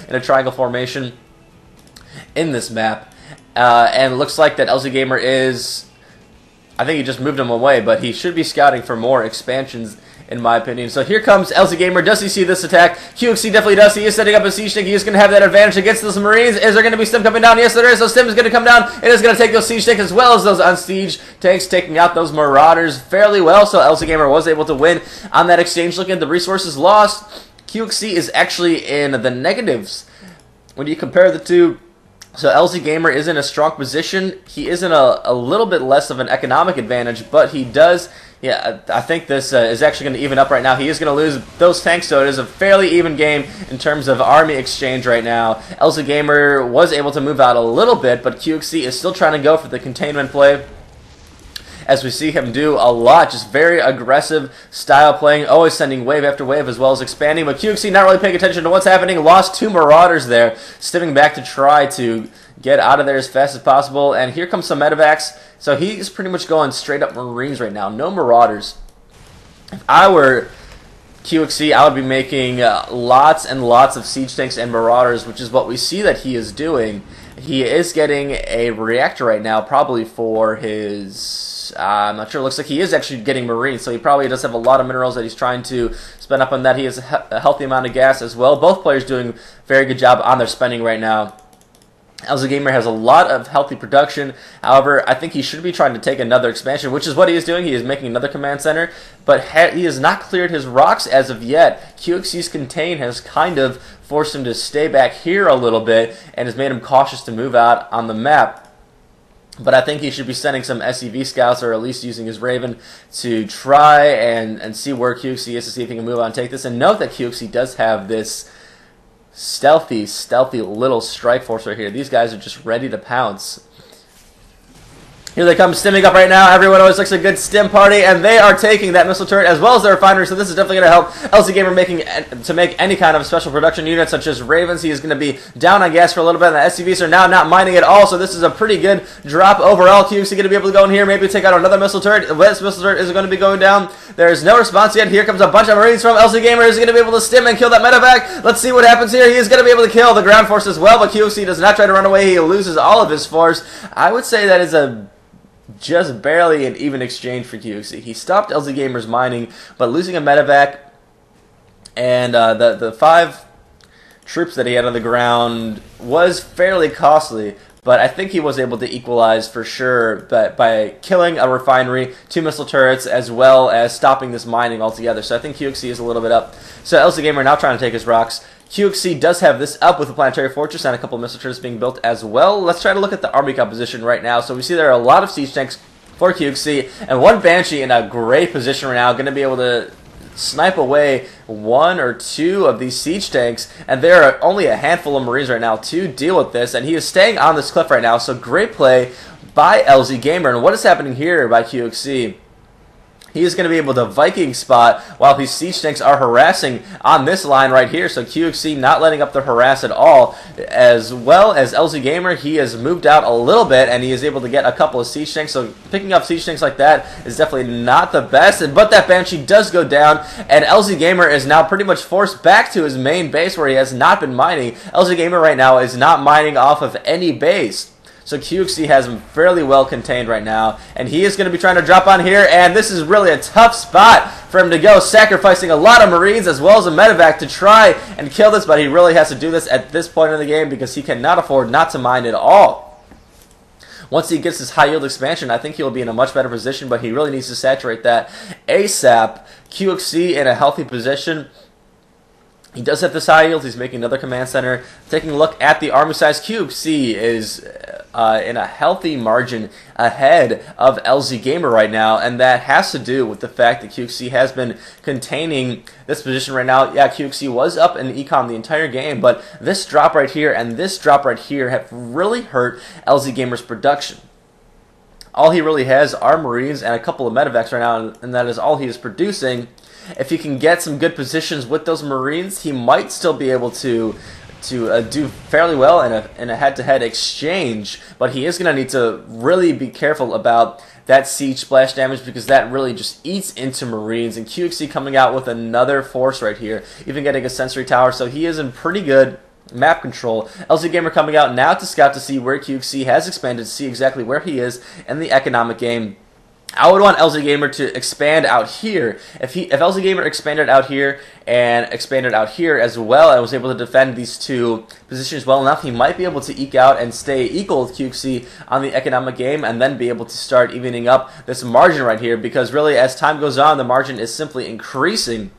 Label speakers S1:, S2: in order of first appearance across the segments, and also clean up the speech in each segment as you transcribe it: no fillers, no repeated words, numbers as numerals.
S1: in a triangle formation in this map. And it looks like that LZGamer is, I think he just moved him away, but he should be scouting for more expansions in my opinion. So here comes LZGamer. Does he see this attack? QXC definitely does. He is setting up a siege tank. He is going to have that advantage against those Marines. Is there going to be Stim coming down? Yes, there is. So Stim is going to come down. It is going to take those siege tanks as well as those unsiege tanks, taking out those Marauders fairly well. So LZGamer was able to win on that exchange. Looking at the resources lost, QXC is actually in the negatives when you compare the two. So LZGamer is in a strong position. He is in a little bit less of an economic advantage, but he does. Yeah, I think this is actually going to even up right now. He is going to lose those tanks, so it is a fairly even game in terms of army exchange right now. LZGamer was able to move out a little bit, but QXC is still trying to go for the containment play, as we see him do a lot. Just very aggressive style playing, always sending wave after wave as well as expanding. But QXC not really paying attention to what's happening. Lost two Marauders there, stepping back to try to get out of there as fast as possible. And here comes some medevacs. So he's pretty much going straight up Marines right now. No Marauders. If I were QXC, I would be making lots and lots of siege tanks and Marauders, which is what we see that he is doing. He is getting a reactor right now, probably for his, I'm not sure, it looks like he is actually getting Marines, so he probably does have a lot of minerals that he's trying to spend up on that. He has a healthy amount of gas as well. Both players doing a very good job on their spending right now. LZGamer has a lot of healthy production. However, I think he should be trying to take another expansion, which is what he is doing. He is making another command center, but he has not cleared his rocks as of yet. QXC's contain has kind of forced him to stay back here a little bit and has made him cautious to move out on the map. But I think he should be sending some SCV scouts, or at least using his Raven to try and see where QXC is to see if he can move out and take this. And note that QXC does have this stealthy little strike force right here. These guys are just ready to pounce. Here they come, stimming up right now. Everyone always likes a good stim party, and they are taking that missile turret as well as the refinery, so this is definitely going to help LZGamer to make any kind of special production unit, such as Ravens. He is going to be down on gas for a little bit, and the SCVs are now not mining at all, so this is a pretty good drop overall. QXC going to be able to go in here, maybe take out another missile turret. This missile turret is going to be going down. There is no response yet. Here comes a bunch of Marines from LZGamer. Is going to be able to stim and kill that medevac. Let's see what happens here. He is going to be able to kill the ground force as well, but QXC does not try to run away. He loses all of his force. I would say that is a just barely an even exchange for QXC. He stopped LZGamer's mining, but losing a medevac and the 5 troops that he had on the ground was fairly costly. But I think he was able to equalize for sure by killing a refinery, 2 missile turrets, as well as stopping this mining altogether. So I think QXC is a little bit up. So LZGamer now trying to take his rocks. QXC does have this up with a planetary fortress and a couple of missile turrets being built as well. Let's try to look at the army composition right now. So we see there are a lot of siege tanks for QXC, and one Banshee in a great position right now, going to be able to snipe away 1 or 2 of these siege tanks, and there are only a handful of Marines right now to deal with this, and he is staying on this cliff right now, so great play by LZGamer. And what is happening here by QXC? He is going to be able to Viking spot while these siege tanks are harassing on this line right here. So QXC not letting up the harass at all. As well as LZGamer, he has moved out a little bit and he is able to get a couple of siege tanks. So picking up siege tanks like that is definitely not the best. But that Banshee does go down, and LZGamer is now pretty much forced back to his main base where he has not been mining. LZGamer right now is not mining off of any base. So QXC has him fairly well contained right now, and he is going to be trying to drop on here, and this is really a tough spot for him to go, sacrificing a lot of Marines as well as a medevac to try and kill this, but he really has to do this at this point in the game because he cannot afford not to mine at all. Once he gets his high yield expansion, I think he'll be in a much better position, but he really needs to saturate that ASAP. QXC in a healthy position. He does have this high yield. He's making another command center. Taking a look at the army size, QXC is in a healthy margin ahead of LZGamer right now, and that has to do with the fact that QXC has been containing this position right now. Yeah, QXC was up in econ the entire game, but this drop right here and this drop right here have really hurt LZGamer's production. All he really has are Marines and a couple of medevacs right now, and that is all he is producing. If he can get some good positions with those Marines, he might still be able to do fairly well in a head-to-head exchange, but he is going to need to really be careful about that siege splash damage because that really just eats into Marines. And QXC coming out with another force right here, even getting a sensory tower, so he is in pretty good map control. LZGamer coming out now to scout to see where QXC has expanded, to see exactly where he is in the economic game. I would want LZGamer to expand out here. If LZGamer expanded out here and expanded out here as well and was able to defend these two positions well enough, he might be able to eke out and stay equal with QXC on the economic game and then be able to start evening up this margin right here, because really as time goes on, the margin is simply increasing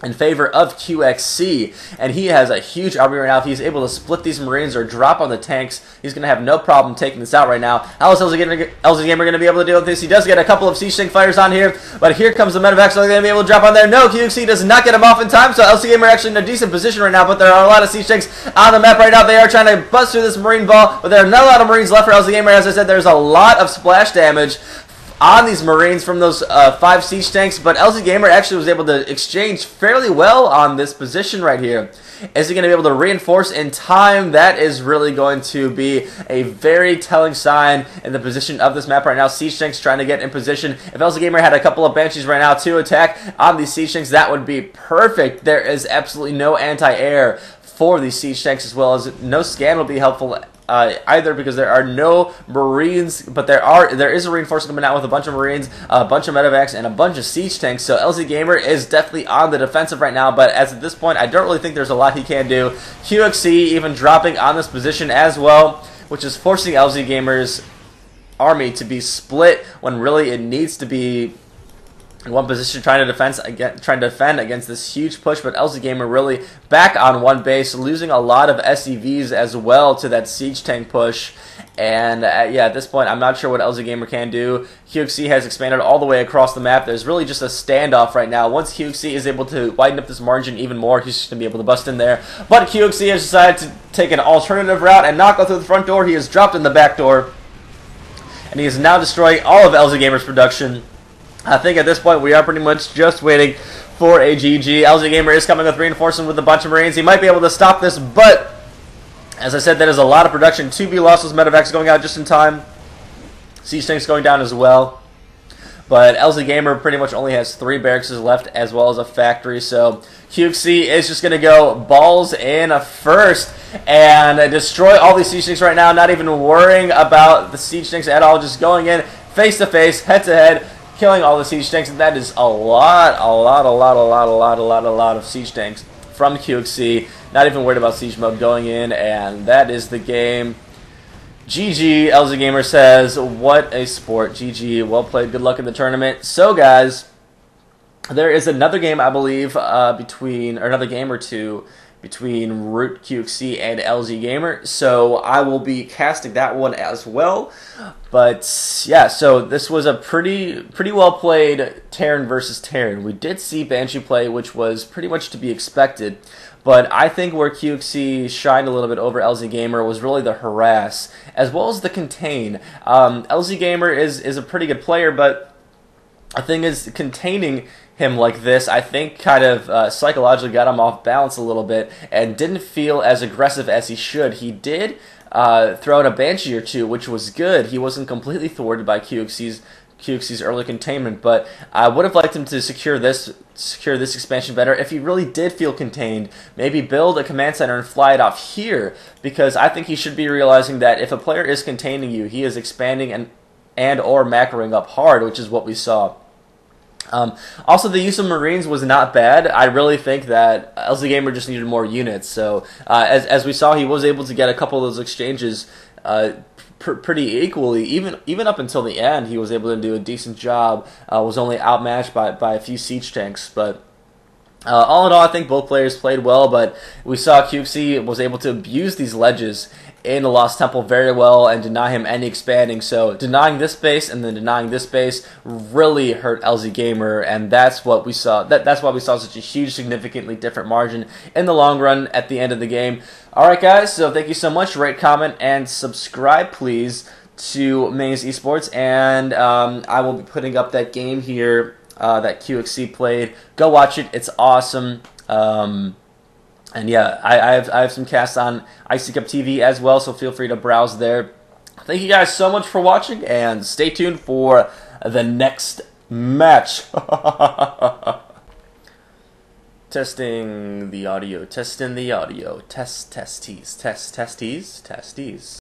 S1: in favor of QXC, and he has a huge army right now. If he's able to split these Marines or drop on the tanks, he's going to have no problem taking this out right now. How is LZGamer going to be able to deal with this? He does get a couple of siege tank fighters on here, but here comes the medevac, so they're going to be able to drop on there. No, QXC does not get him off in time, so LZGamer actually in a decent position right now, but there are a lot of siege tanks on the map right now. They are trying to bust through this Marine ball, but there are not a lot of Marines left for LZGamer. As I said, there's a lot of splash damage on these Marines from those 5 siege tanks, but LZGamer actually was able to exchange fairly well on this position right here. Is he going to be able to reinforce in time? That is really going to be a very telling sign in the position of this map right now. Siege tanks trying to get in position. If LZGamer had a couple of Banshees right now to attack on these siege tanks, that would be perfect. There is absolutely no anti-air for these siege tanks, as well as no scan will be helpful either, because there are no Marines, but there is a reinforcement coming out with a bunch of Marines, a bunch of medevacs, and a bunch of siege tanks. So LZGamer is definitely on the defensive right now, but as at this point, I don't really think there's a lot he can do. QXC even dropping on this position as well, which is forcing LZGamer's army to be split when really it needs to be in one position, trying to defend against this huge push, but LZGamer really back on one base, losing a lot of SCVs as well to that siege tank push. And yeah, at this point, I'm not sure what LZGamer can do. QXC has expanded all the way across the map. There's really just a standoff right now. Once QXC is able to widen up this margin even more, he's just going to be able to bust in there. But QXC has decided to take an alternative route and not go through the front door. He has dropped in the back door, and he is now destroying all of LZGamer's production. I think at this point we are pretty much just waiting for a GG. LZGamer is coming with reinforcement with a bunch of Marines. He might be able to stop this, but as I said, that is a lot of production to be lost. Those medevacs going out just in time. Siege tanks going down as well. But LZGamer pretty much only has 3 barracks left as well as a factory. So QXC is just going to go balls in first and destroy all these siege tanks right now. Not even worrying about the siege tanks at all. Just going in face to face, head to head, killing all the siege tanks. And that is a lot of siege tanks from QXC. Not even worried about siege mode going in, and that is the game. GG, LZGamer says, what a sport. GG, well played, good luck in the tournament. So guys, there is another game, I believe, another game or two between ROOTQxc and LZGamer, so I will be casting that one as well. But yeah, so this was a pretty well played Terran versus Terran. We did see Banshee play, which was pretty much to be expected. But I think where QXC shined a little bit over LZGamer was really the harass, as well as the contain. LZGamer is a pretty good player, but the thing is, containing him like this, I think, kind of psychologically got him off balance a little bit and didn't feel as aggressive as he should. He did throw out a Banshee or two, which was good. He wasn't completely thwarted by QXC's early containment, but I would have liked him to secure this expansion better. If he really did feel contained, maybe build a command center and fly it off here, because I think he should be realizing that if a player is containing you, he is expanding and or macroing up hard, which is what we saw. Also, the use of Marines was not bad. I really think that LZGamer just needed more units. So, as we saw, he was able to get a couple of those exchanges pretty equally. Even up until the end, he was able to do a decent job. Was only outmatched by a few siege tanks, but all in all, I think both players played well. But we saw QXC was able to abuse these ledges in the Lost Temple very well and deny him any expanding. So denying this base and then denying this base really hurt LZGamer, and that's what we saw. That's why we saw such a huge, significantly different margin in the long run at the end of the game. Alright guys, so thank you so much. Rate, comment, and subscribe please to Mazeesports, and I will be putting up that game here that QXC played. Go watch it, it's awesome. And yeah, I have some casts on Icy Cup TV as well, so feel free to browse there. Thank you guys so much for watching, and stay tuned for the next match. Testing the audio, testing the audio, testies, testies.